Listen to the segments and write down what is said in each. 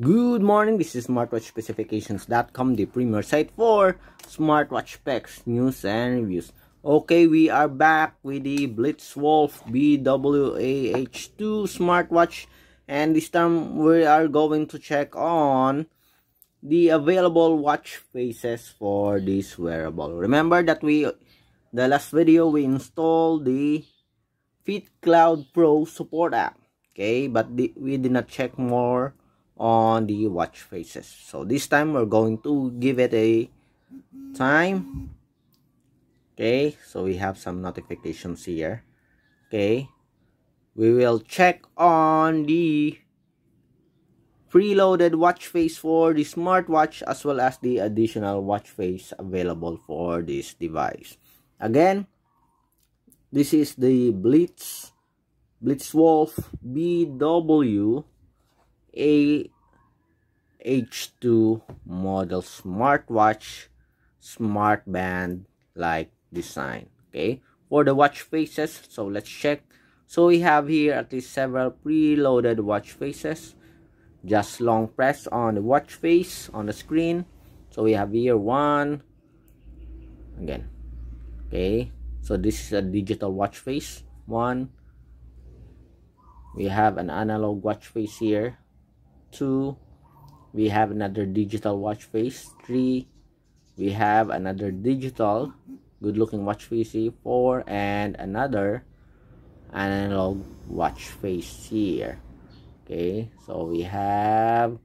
Good morning, this is smartwatchspecifications.com, the premier site for smartwatch specs, news, and reviews. Okay, we are back with the Blitzwolf BWAH2 smartwatch, and this time we are going to check on the available watch faces for this wearable. Remember that the last video we installed the FitCloud Pro support app, okay, but we did not check more on the watch faces. So this time we're going to give it a time. Okay, so we have some notifications here. Okay, we will check on the preloaded watch face for the smartwatch as well as the additional watch face available for this device. Again, this is the Blitzwolf BWAH2 model smartwatch, smart band like design. Okay, for the watch faces, so let's check. So we have here at least several preloaded watch faces. Just long press on the watch face on the screen. So we have here one again. Okay, so this is a digital watch face. One, we have an analog watch face here. Two, we have another digital watch face. Three, we have another digital good looking watch face here. Four, and another analog watch face here. Okay, so we have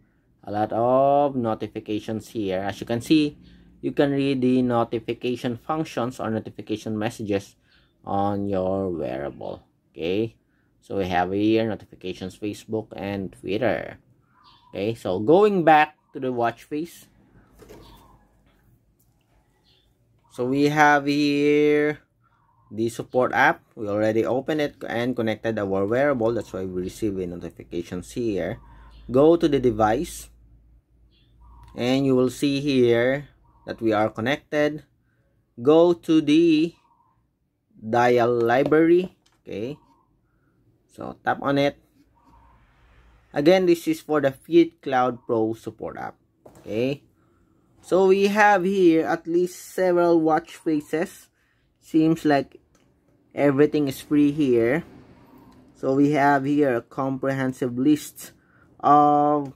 a lot of notifications here. As you can see, you can read the notification functions or notification messages on your wearable. Okay, so we have here notifications, Facebook and Twitter. Okay, so going back to the watch face, so we have here the support app. We already opened it and connected our wearable. That's why we receive the notifications here. Go to the device and you will see here that we are connected. Go to the dial library. Okay, so tap on it. Again, this is for the FitCloud Pro support app. Okay, so we have here at least several watch faces. Seems like everything is free here. So we have here a comprehensive list of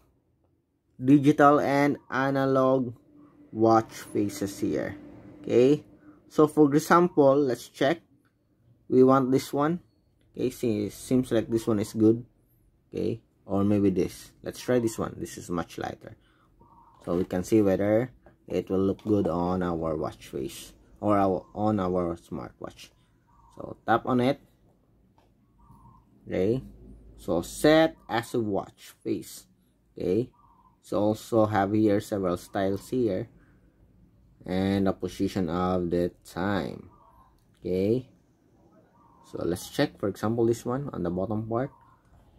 digital and analog watch faces here. Okay, so for example, let's check. We want this one. Okay, seems like this one is good. Okay, or maybe this. Let's try this one. This is much lighter, so we can see whether it will look good on our watch face or on our smartwatch. So tap on it. Okay, so set as a watch face. Okay, so also have here several styles here and the position of the time. Okay, so let's check, for example, this one on the bottom part,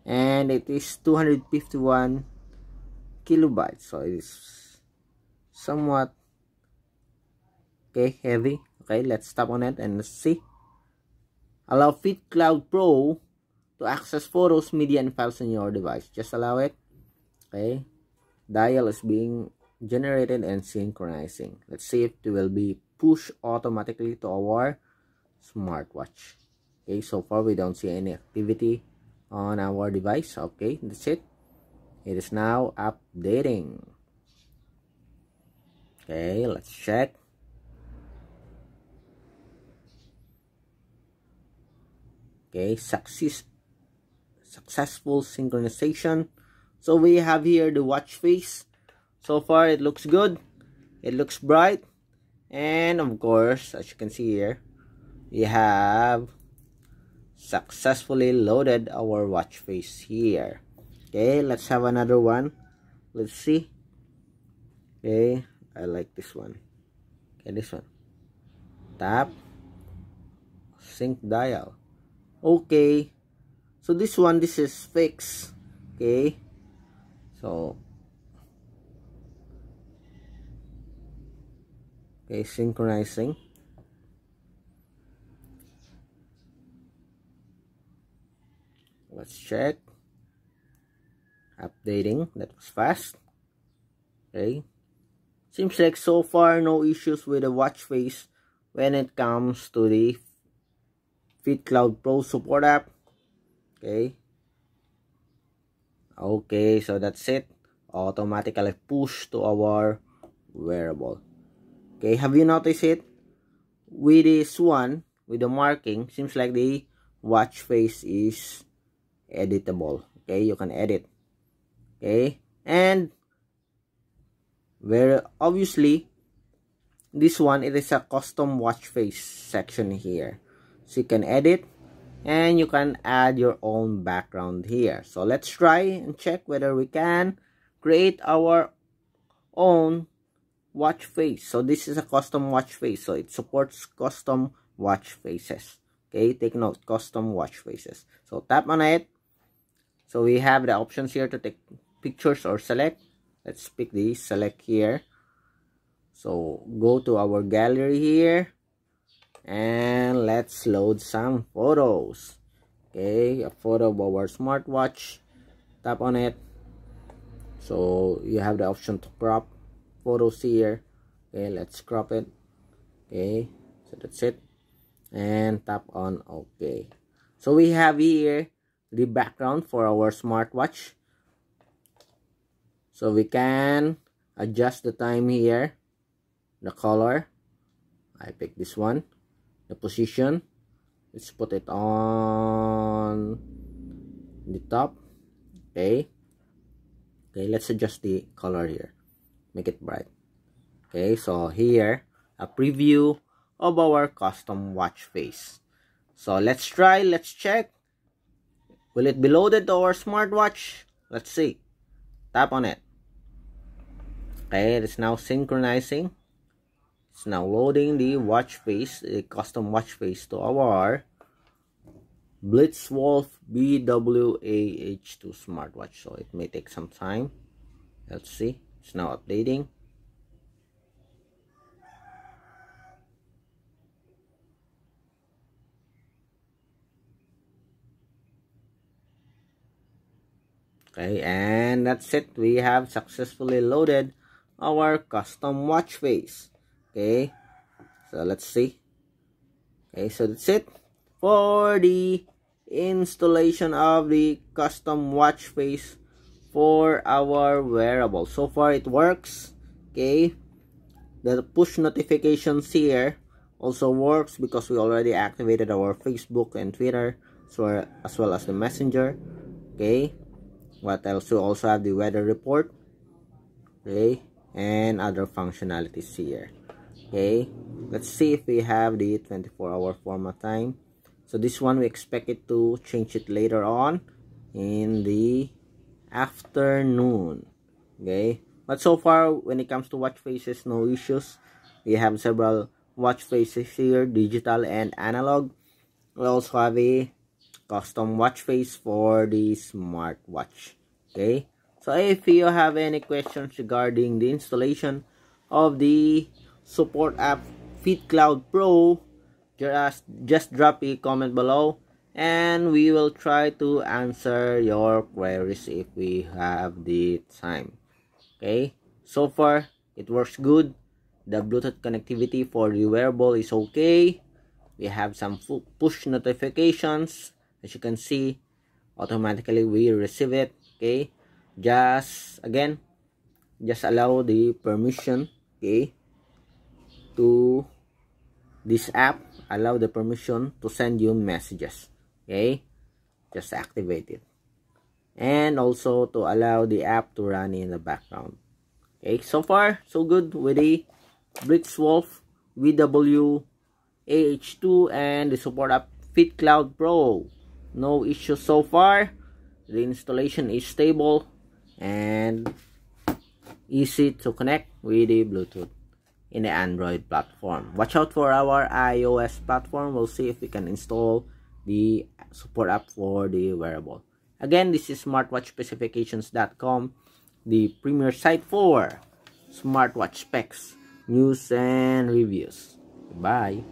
and it is 251 kilobytes, so it is somewhat heavy. Okay, let's tap on it and let's see. Allow FitCloud Pro to access photos, media, and files on your device. Just allow it. Okay, dial is being generated and synchronizing. Let's see if it will be pushed automatically to our smartwatch. Okay, so far we don't see any activity on our device. Okay, that's it. It is now updating. Okay, let's check. Okay, successful synchronization. So we have here the watch face. So far it looks good. It looks bright. And of course, as you can see here, we have successfully loaded our watch face here. Okay, let's have another one. Let's see. Okay, I like this one. Okay, this one. Tap. Sync dial. Okay, so this is fixed. Okay, so synchronizing. check. Updating. That was fast. Okay. Seems like so far no issues with the watch face when it comes to the FitCloud Pro support app. Okay. Okay, so that's it. Automatically push to our wearable. Okay, have you noticed it? With this one, with the marking, seems like the watch face is editable. Okay, you can edit. Okay, and very obviously, this one, it is a custom watch face section here. So you can edit and you can add your own background here. So let's try and check whether we can create our own watch face. So this is a custom watch face, so it supports custom watch faces. Okay, take note, custom watch faces. So tap on it. So we have the options here to take pictures or select. Let's pick the select here. So go to our gallery here and let's load some photos. Okay, a photo of our smartwatch. Tap on it. So you have the option to crop photos here. Okay, let's crop it. Okay, so that's it. And tap on OK. So we have here the background for our smartwatch. So we can adjust the time here, the color. I pick this one. The position, let's put it on the top. Okay, let's adjust the color here, make it bright. Okay, so here a preview of our custom watch face. So let's try, let's check. Will it be loaded to our smartwatch? Let's see. Tap on it. Okay, it is now synchronizing. It's now loading the watch face, the custom watch face to our Blitzwolf BWAH2 smartwatch. So it may take some time. Let's see. It's now updating. Okay, and that's it. We have successfully loaded our custom watch face. Okay, so let's see. Okay, so that's it for the installation of the custom watch face for our wearable. So far it works. Okay, the push notifications here also works because we already activated our Facebook and Twitter, so as well as the Messenger. Okay, what else? We also have the weather report. Okay, and other functionalities here. Okay, let's see if we have the 24-hour format time. So this one we expect it to change it later on in the afternoon. Okay, but so far when it comes to watch faces, no issues. We have several watch faces here, digital and analog. We also have a custom watch face for the smartwatch. Okay, so if you have any questions regarding the installation of the support app FitCloud Pro, just drop a comment below and we will try to answer your queries if we have the time. Okay, so far it works good. The Bluetooth connectivity for the wearable is okay. We have some push notifications. As you can see, automatically we receive it. Okay, just allow the permission, okay, to this app, allow the permission to send you messages. Okay, just activate it, and also to allow the app to run in the background. Okay, so far so good with the Blitzwolf BWAH2 and the support app FitCloud Pro. No issues so far. The installation is stable and easy to connect with the Bluetooth in the Android platform. Watch out for our iOS platform. We'll see if we can install the support app for the wearable. Again, this is smartwatchspecifications.com, the premier site for smartwatch specs, news, and reviews. Bye.